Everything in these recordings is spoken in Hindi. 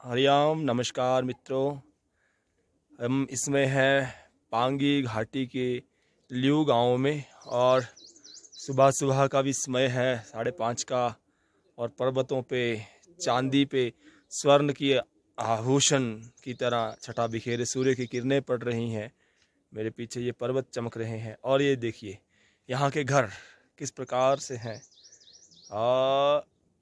हरिओम नमस्कार मित्रों। हम इसमें हैं पांगी घाटी के लियू गांव में और सुबह सुबह का भी समय है 5:30 का और पर्वतों पे चांदी पे स्वर्ण की आभूषण की तरह छटा बिखेरे सूर्य की किरणें पड़ रही हैं। मेरे पीछे ये पर्वत चमक रहे हैं और ये देखिए यहाँ के घर किस प्रकार से हैं।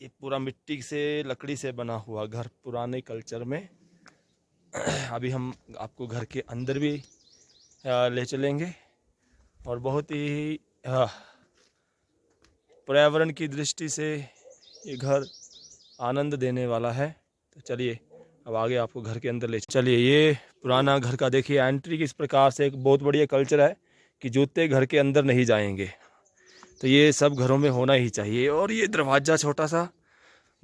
ये पूरा मिट्टी से लकड़ी से बना हुआ घर पुराने कल्चर में। अभी हम आपको घर के अंदर भी ले चलेंगे और बहुत ही पर्यावरण की दृष्टि से ये घर आनंद देने वाला है। तो चलिए अब आगे आपको घर के अंदर ले चलिए। ये पुराना घर का देखिए एंट्री किस प्रकार से, एक बहुत बढ़िया कल्चर है कि जूते घर के अंदर नहीं जाएंगे, तो ये सब घरों में होना ही चाहिए। और ये दरवाज़ा छोटा सा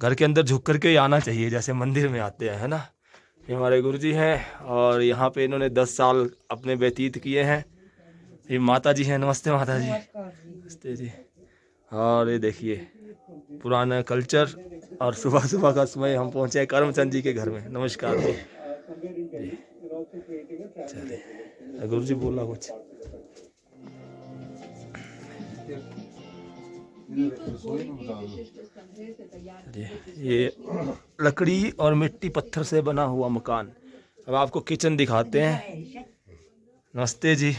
घर के अंदर झुक करके ही आना चाहिए जैसे मंदिर में आते हैं, है ना। ये हमारे गुरुजी हैं और यहाँ पे इन्होंने 10 साल अपने व्यतीत किए हैं। ये माता जी हैं, नमस्ते माता जी। नमस्ते जी। और ये देखिए पुराना कल्चर और सुबह सुबह का समय हम पहुँचे हैं करमचंद जी के घर में। नमस्कार जी। चलिए गुरुजी बोलना कुछ। ये लकड़ी और मिट्टी पत्थर से बना हुआ मकान। अब आपको किचन दिखाते हैं। नमस्ते जी।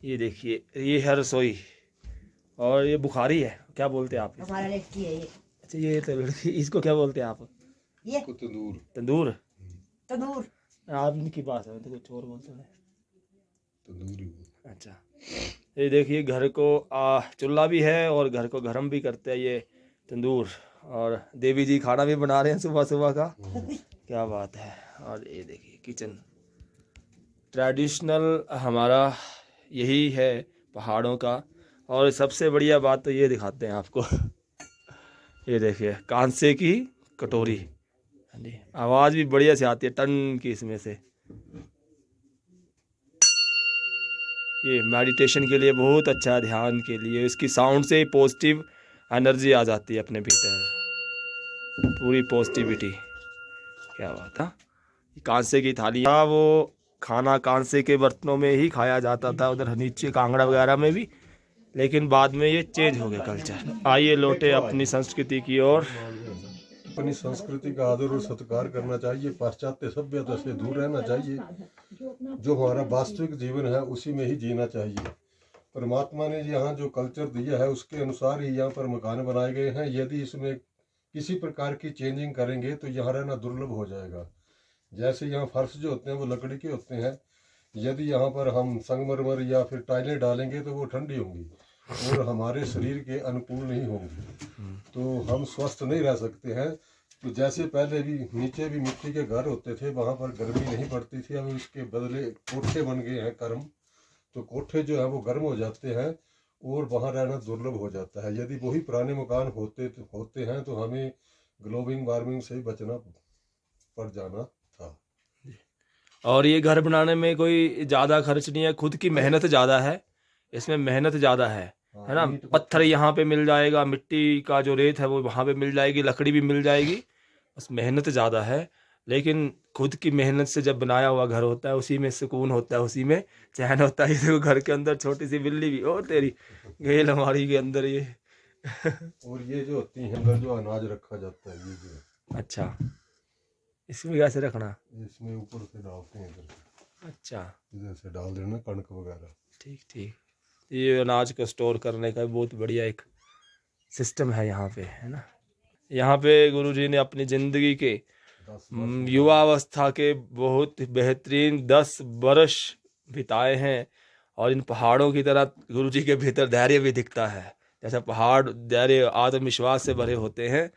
ये देखिए ये है रसोई और ये बुखारी है, क्या बोलते हैं आप? हमारा लड़की है ये। अच्छा ये तो लड़की, इसको क्या बोलते हैं आप? ये तंदूर। तंदूर तंदूर आप इनकी बात है तो कुछ और बोलते हैं तंदूरी। अच्छा ये देखिए घर को चूल्हा भी है और घर को गर्म भी करते हैं ये तंदूर। और देवी जी खाना भी बना रहे हैं सुबह सुबह का। क्या बात है। और ये देखिए किचन ट्रेडिशनल हमारा यही है पहाड़ों का। और सबसे बढ़िया बात तो ये दिखाते हैं आपको। ये देखिए कांसे की कटोरी, आवाज़ भी बढ़िया से आती है टन की इसमें से। ये मेडिटेशन के लिए बहुत अच्छा है, ध्यान के लिए। इसकी साउंड से ही पॉजिटिव एनर्जी आ जाती है अपने भीतर, पूरी पॉजिटिविटी। क्या बात है। कांसे की थाली, वो खाना कांसे के बर्तनों में ही खाया जाता था उधर नीचे कांगड़ा वगैरह में भी, लेकिन बाद में ये चेंज हो गया कल्चर। आइए लौटे अपनी संस्कृति की ओर। अपनी संस्कृति का आदर और सत्कार करना चाहिए, पाश्चात्य सभ्यता से दूर रहना चाहिए। जो हमारा वास्तविक जीवन है उसी में ही जीना चाहिए। परमात्मा ने यहाँ जो कल्चर दिया है उसके अनुसार ही यहाँ पर मकान बनाए गए हैं। यदि इसमें किसी प्रकार की चेंजिंग करेंगे तो यहाँ रहना दुर्लभ हो जाएगा। जैसे यहाँ फर्श जो होते हैं वो लकड़ी के होते हैं, यदि यहाँ पर हम संगमरमर या फिर टाइलें डालेंगे तो वो ठंडी होंगी और हमारे शरीर के अनुकूल नहीं होंगी, तो हम स्वस्थ नहीं रह सकते हैं। तो जैसे पहले भी नीचे भी मिट्टी के घर होते थे, वहाँ पर गर्मी नहीं पड़ती थी, अब इसके बदले कोठे बन गए हैं कर्म, तो कोठे जो है वो गर्म हो जाते हैं और वहाँ रहना दुर्लभ हो जाता है। यदि वही पुराने मकान होते हैं तो हमें ग्लोबल वार्मिंग से बचना पड़ जाना था। और ये घर बनाने में कोई ज़्यादा खर्च नहीं है, खुद की मेहनत ज़्यादा है, इसमें मेहनत ज़्यादा है ना। पत्थर यहाँ पे मिल जाएगा, मिट्टी का जो रेत है वो वहाँ पे मिल जाएगी, लकड़ी भी मिल जाएगी, बस मेहनत ज़्यादा है। लेकिन खुद की मेहनत से जब बनाया हुआ घर होता है उसी में सुकून होता है, उसी में चैन होता है। ये देखो घर के अंदर छोटी सी बिल्ली भी, ओ तेरी गई अलमारी के अंदर ये। और ये जो होती है अंदर जो अनाज रखा जाता है, ये जो अच्छा इसमें कैसे रखना? इसमें ऊपर से डालते हैं इधर से। अच्छा इधर से डाल देना कणक वगैरह। ठीक ठीक। ये अनाज को स्टोर करने का बहुत बढ़िया एक सिस्टम है यहाँ पे, है ना। यहाँ पे गुरुजी ने अपनी ज़िंदगी के युवावस्था के बहुत बेहतरीन 10 वर्ष बिताए हैं। और इन पहाड़ों की तरह गुरुजी के भीतर धैर्य भी दिखता है। जैसा पहाड़ धैर्य आत्मविश्वास से भरे होते हैं,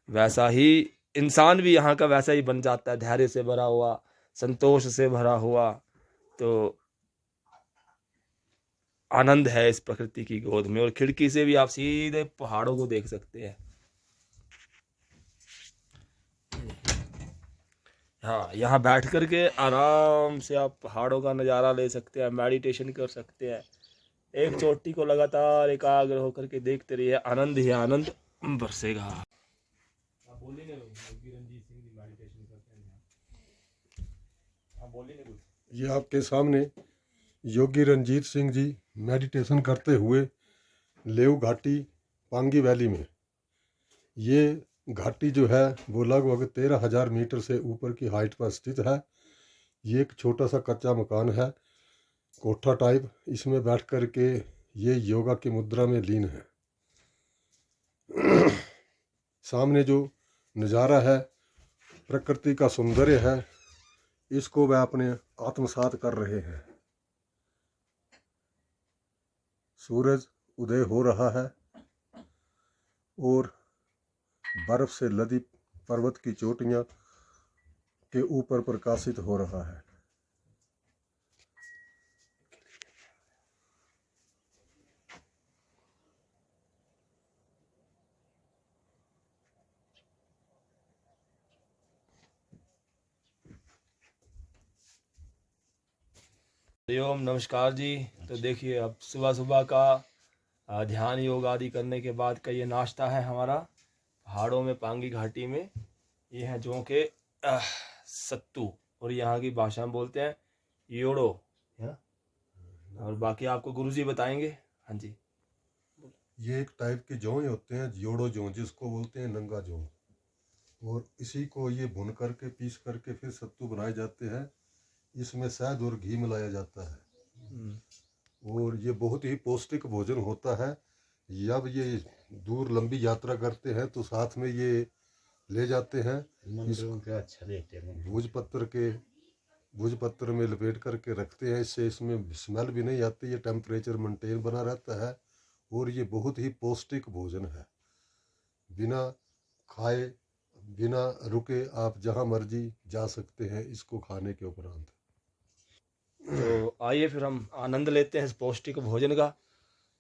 वैसा ही इंसान भी यहाँ का वैसा ही बन जाता है, धैर्य से भरा हुआ, संतोष से भरा हुआ। तो आनंद है इस प्रकृति की गोद में। और खिड़की से भी आप सीधे पहाड़ों को देख सकते हैं। हाँ यहाँ बैठ कर के आराम से आप पहाड़ों का नज़ारा ले सकते हैं, मेडिटेशन कर सकते हैं। एक चोटी को लगातार एकाग्र होकर के देखते रहिए, आनंद ही आनंद बरसेगा। आप बोलिए ना, रंजीत सिंह जी मेडिटेशन करते हैं। ये आपके सामने योगी रंजीत सिंह जी मेडिटेशन करते हुए लेव घाटी पांगी वैली में, ये घाटी जो है वो लगभग 13,000 मीटर से ऊपर की हाइट पर स्थित है। ये एक छोटा सा कच्चा मकान है, कोठा टाइप। इसमें बैठ कर के ये योगा की मुद्रा में लीन है। सामने जो नज़ारा है, प्रकृति का सौंदर्य है, इसको वह अपने आत्मसात कर रहे हैं। सूरज उदय हो रहा है और बर्फ से लदी पर्वत की चोटियां के ऊपर प्रकाशित हो रहा है। हरिओम, नमस्कार जी। तो देखिए, अब सुबह सुबह का ध्यान योग आदि करने के बाद का ये नाश्ता है हमारा पहाड़ों में पांगी घाटी में। ये है जो के सत्तू, और यहाँ की भाषा में बोलते हैं योड़ो, है ना। और बाकी आपको गुरुजी बताएंगे। हाँ जी। ये एक टाइप के जौ होते हैं, योड़ो जौ, जिसको बोलते हैं नंगा जौ, और इसी को ये भुन करके पीस करके फिर सत्तू बनाए जाते हैं। इसमें शहद और घी मिलाया जाता है और ये बहुत ही पौष्टिक भोजन होता है। जब ये दूर लंबी यात्रा करते हैं तो साथ में ये ले जाते हैं। अच्छा देखते हैं। भोज पत्र में लपेट करके रखते हैं। इससे इसमें स्मेल भी नहीं आती, ये टेम्परेचर मेंटेन बना रहता है और ये बहुत ही पौष्टिक भोजन है। बिना खाए बिना रुके आप जहाँ मर्जी जा सकते हैं इसको खाने के उपरांत। तो आइए फिर हम आनंद लेते हैं इस पौष्टिक भोजन का,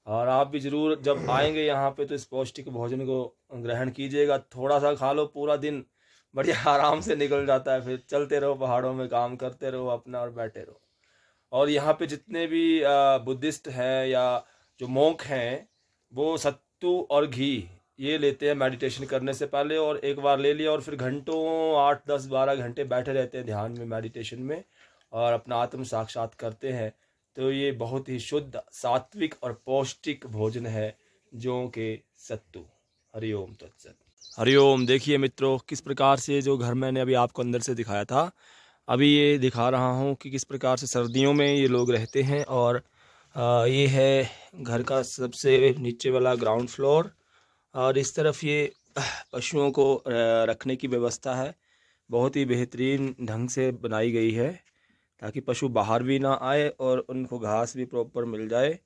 और आप भी ज़रूर जब आएंगे यहाँ पे तो इस पौष्टिक भोजन को ग्रहण कीजिएगा। थोड़ा सा खा लो, पूरा दिन बढ़िया आराम से निकल जाता है। फिर चलते रहो, पहाड़ों में काम करते रहो अपना और बैठे रहो। और यहाँ पे जितने भी बुद्धिस्ट हैं या जो मोंक हैं, वो सत्तू और घी ये लेते हैं मेडिटेशन करने से पहले, और एक बार ले लिया और फिर घंटों 8, 10, 12 घंटे बैठे रहते हैं ध्यान में, मेडिटेशन में, और अपना आत्म साक्षात करते हैं। तो ये बहुत ही शुद्ध, सात्विक और पौष्टिक भोजन है जो के सत्तू। हरिओम तत्सत। हरिओम। देखिए मित्रों, किस प्रकार से जो घर मैंने अभी आपको अंदर से दिखाया था, अभी ये दिखा रहा हूँ कि किस प्रकार से सर्दियों में ये लोग रहते हैं। और ये है घर का सबसे नीचे वाला ग्राउंड फ्लोर, और इस तरफ ये पशुओं को रखने की व्यवस्था है। बहुत ही बेहतरीन ढंग से बनाई गई है ताकि पशु बाहर भी ना आए और उनको घास भी प्रॉपर मिल जाए।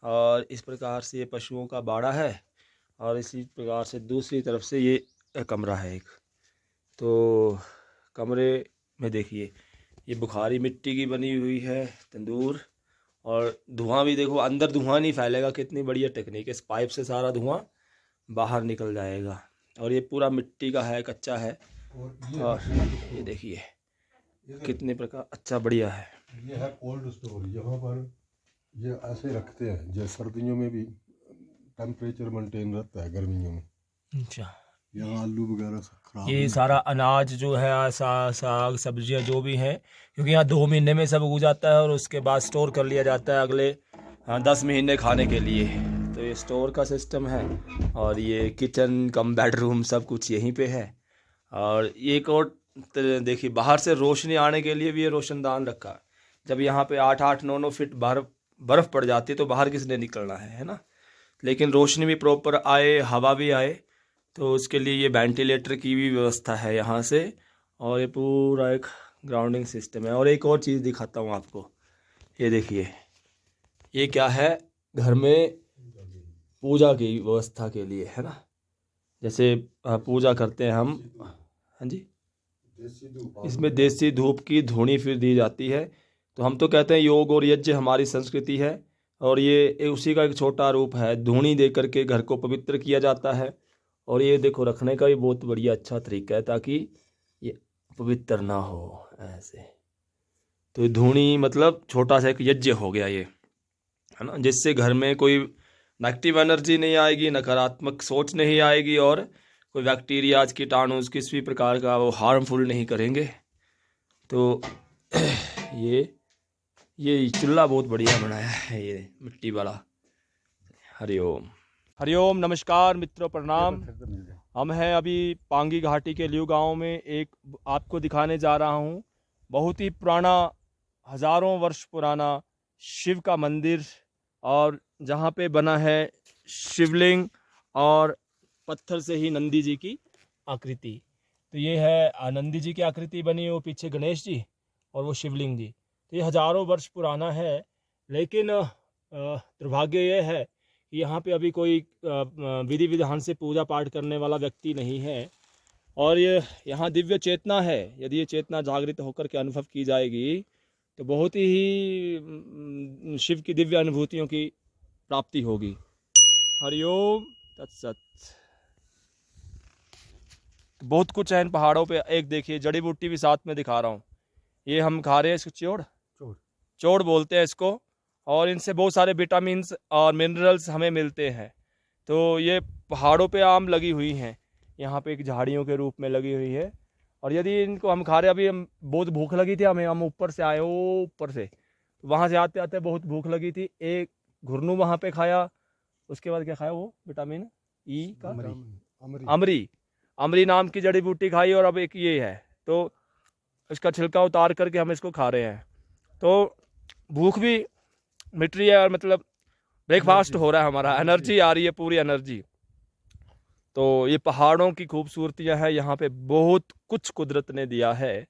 और इस प्रकार से ये पशुओं का बाड़ा है, और इसी प्रकार से दूसरी तरफ से ये कमरा है एक। तो कमरे में देखिए, ये बुखारी मिट्टी की बनी हुई है तंदूर, और धुआं भी देखो, अंदर धुआं नहीं फैलेगा। कितनी बढ़िया टेक्निक है, इस पाइप से सारा धुआं बाहर निकल जाएगा। और ये पूरा मिट्टी का है, कच्चा है। और ये देखिए कितने प्रकार, अच्छा बढ़िया है। ये है कोल्ड स्टोर। यहाँ पर ये ऐसे रखते हैं, जैसे सर्दियों में भी टेम्परेचर मेंटेन रहता है, गर्मियों में। अच्छा, यहाँ आलू वगैरह सब खराब ये सारा अनाज जो है, साग सब्जियां जो भी हैं, क्योंकि यहाँ 2 महीने में सब उग जाता है और उसके बाद स्टोर कर लिया जाता है अगले 10 महीने खाने के लिए। तो ये स्टोर का सिस्टम है। और ये किचन कम बेडरूम सब कुछ यहीं पे है। और एक और देखिए, बाहर से रोशनी आने के लिए भी ये रोशनदान रखा है। जब यहाँ पे 8-8, 9-9 फीट बर्फ़ पड़ जाती है तो बाहर किसने निकलना है ना। लेकिन रोशनी भी प्रॉपर आए, हवा भी आए, तो उसके लिए ये वेंटिलेटर की भी व्यवस्था है यहाँ से। और ये पूरा एक ग्राउंडिंग सिस्टम है। और एक और चीज़ दिखाता हूँ आपको, ये देखिए, ये क्या है, घर में पूजा की व्यवस्था के लिए है ना। जैसे पूजा करते हैं हम, हाँ जी, इसमें देसी धूप की धूनी फिर दी जाती है। तो हम तो कहते हैं योग और यज्ञ हमारी संस्कृति है, और ये उसी का एक छोटा रूप है। धूनी दे करके घर को पवित्र किया जाता है। और ये देखो, रखने का भी बहुत बढ़िया अच्छा तरीका है ताकि ये पवित्र ना हो ऐसे। तो धूनी मतलब छोटा सा एक यज्ञ हो गया ये, है ना, जिससे घर में कोई नेगेटिव एनर्जी नहीं आएगी, नकारात्मक सोच नहीं आएगी, और कोई बैक्टीरियाज, कीटाणु किसी भी प्रकार का वो हार्मफुल नहीं करेंगे। तो ये चूल्हा बहुत बढ़िया बनाया है, ये मिट्टी वाला। हरिओम हरिओम। नमस्कार मित्रों, प्रणाम। हम हैं अभी पांगी घाटी के लियू गांव में। एक आपको दिखाने जा रहा हूं बहुत ही पुराना, हज़ारों वर्ष पुराना शिव का मंदिर, और जहां पे बना है शिवलिंग और पत्थर से ही नंदी जी की आकृति। तो ये है नंदी जी की आकृति बनी, वो पीछे गणेश जी और वो शिवलिंग जी। तो ये हज़ारों वर्ष पुराना है, लेकिन दुर्भाग्य ये है कि यहाँ पे अभी कोई विधि विधान से पूजा पाठ करने वाला व्यक्ति नहीं है। और ये यहाँ दिव्य चेतना है। यदि ये चेतना जागृत होकर के अनुभव की जाएगी तो बहुत ही शिव की दिव्य अनुभूतियों की प्राप्ति होगी। हरिओम तत्सत। बहुत कुछ है इन पहाड़ों पे। एक देखिए जड़ी बूटी भी साथ में दिखा रहा हूँ। ये हम खा रहे हैं इसको, चोड़ बोलते हैं इसको, और इनसे बहुत सारे विटामिन्स और मिनरल्स हमें मिलते हैं। तो ये पहाड़ों पे आम लगी हुई हैं, यहाँ पे एक झाड़ियों के रूप में लगी हुई है। और यदि इनको हम खा रहे, अभी हम बहुत भूख लगी थी हमें, हम ऊपर से आए, वो ऊपर से वहाँ से आते आते बहुत भूख लगी थी। एक घुरनू वहाँ पे खाया, उसके बाद क्या खाया, वो विटामिन ई का अमरी नाम की जड़ी बूटी खाई, और अब एक ये है। तो इसका छिलका उतार करके हम इसको खा रहे हैं। तो भूख भी मिट रही है, और मतलब ब्रेकफास्ट हो रहा है हमारा, एनर्जी आ रही है, पूरी एनर्जी। तो ये पहाड़ों की खूबसूरतियाँ हैं, यहाँ पे बहुत कुछ कुदरत ने दिया है।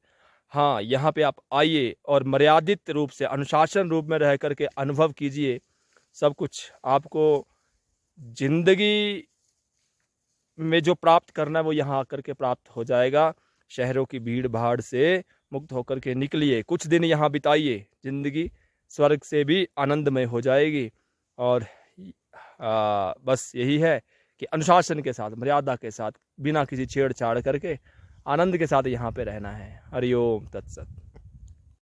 हाँ, यहाँ पे आप आइए और मर्यादित रूप से, अनुशासन रूप में रह करके अनुभव कीजिए। सब कुछ आपको जिंदगी में जो प्राप्त करना है वो यहाँ आकर के प्राप्त हो जाएगा। शहरों की भीड़ भाड़ से मुक्त होकर के निकलिए, कुछ दिन यहाँ बिताइए, जिंदगी स्वर्ग से भी आनंदमय हो जाएगी। और बस यही है कि अनुशासन के साथ, मर्यादा के साथ, बिना किसी छेड़छाड़ करके आनंद के साथ यहाँ पे रहना है। हरिओम तत्सत।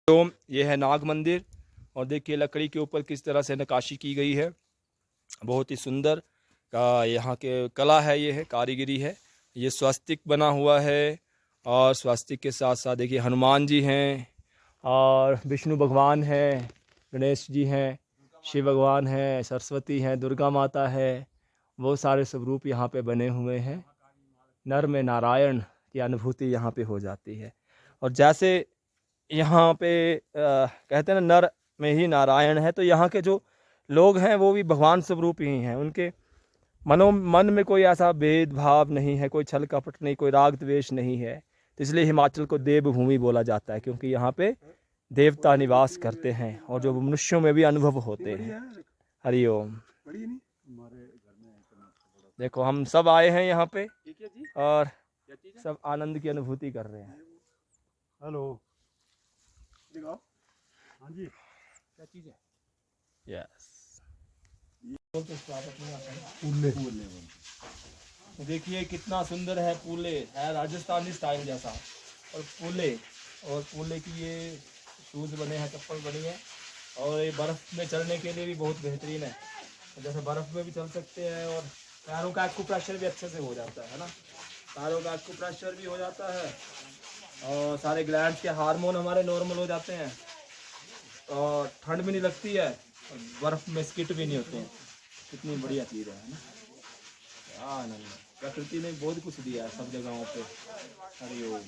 ओम। ये है नाग मंदिर, और देखिए लकड़ी के ऊपर किस तरह से नक्काशी की गई है, बहुत ही सुंदर का यहाँ के कला है, ये है कारीगरी है। ये स्वस्तिक बना हुआ है, और स्वस्तिक के साथ साथ देखिए हनुमान जी हैं, और विष्णु भगवान हैं, गणेश जी हैं, शिव भगवान हैं, सरस्वती हैं, दुर्गा माता है। वो सारे स्वरूप यहाँ पे बने हुए हैं। नर में नारायण की अनुभूति यहाँ पे हो जाती है। और जैसे यहाँ पे कहते हैं ना, नर में ही नारायण है, तो यहाँ के जो लोग हैं वो भी भगवान स्वरूप ही हैं। उनके मन में कोई ऐसा भेदभाव नहीं है, कोई छल कपट नहीं, कोई राग द्वेष नहीं है। तो इसलिए हिमाचल को देवभूमि बोला जाता है, क्योंकि यहाँ पे देवता निवास करते हैं, और जो मनुष्यों में भी अनुभव होते हैं। हरिओम। देखो हम सब आए हैं यहाँ पे, और सब आनंद की अनुभूति कर रहे हैं। हेलो, हाँ जी, क्या चीज़ है? यस। देखिए कितना सुंदर है, पूले है, राजस्थानी स्टाइल जैसा। और पूले की ये शूज बने हैं, चप्पल बनी है, और ये बर्फ़ में चलने के लिए भी बहुत बेहतरीन है। जैसे बर्फ़ में भी चल सकते हैं, और पैरों का एक्यूप्रेशर भी अच्छे से हो जाता है ना, पैरों का एक्यूप्रेशर भी हो जाता है, और सारे ग्लैंड्स के हार्मोन हमारे नॉर्मल हो जाते हैं, और ठंड भी नहीं लगती है, और बर्फ़ में स्किट भी नहीं होते हैं। कितनी बढ़िया चीज़ है ना। आनंद, प्रकृति ने बहुत कुछ दिया है सब जगहों पे। हरिओम।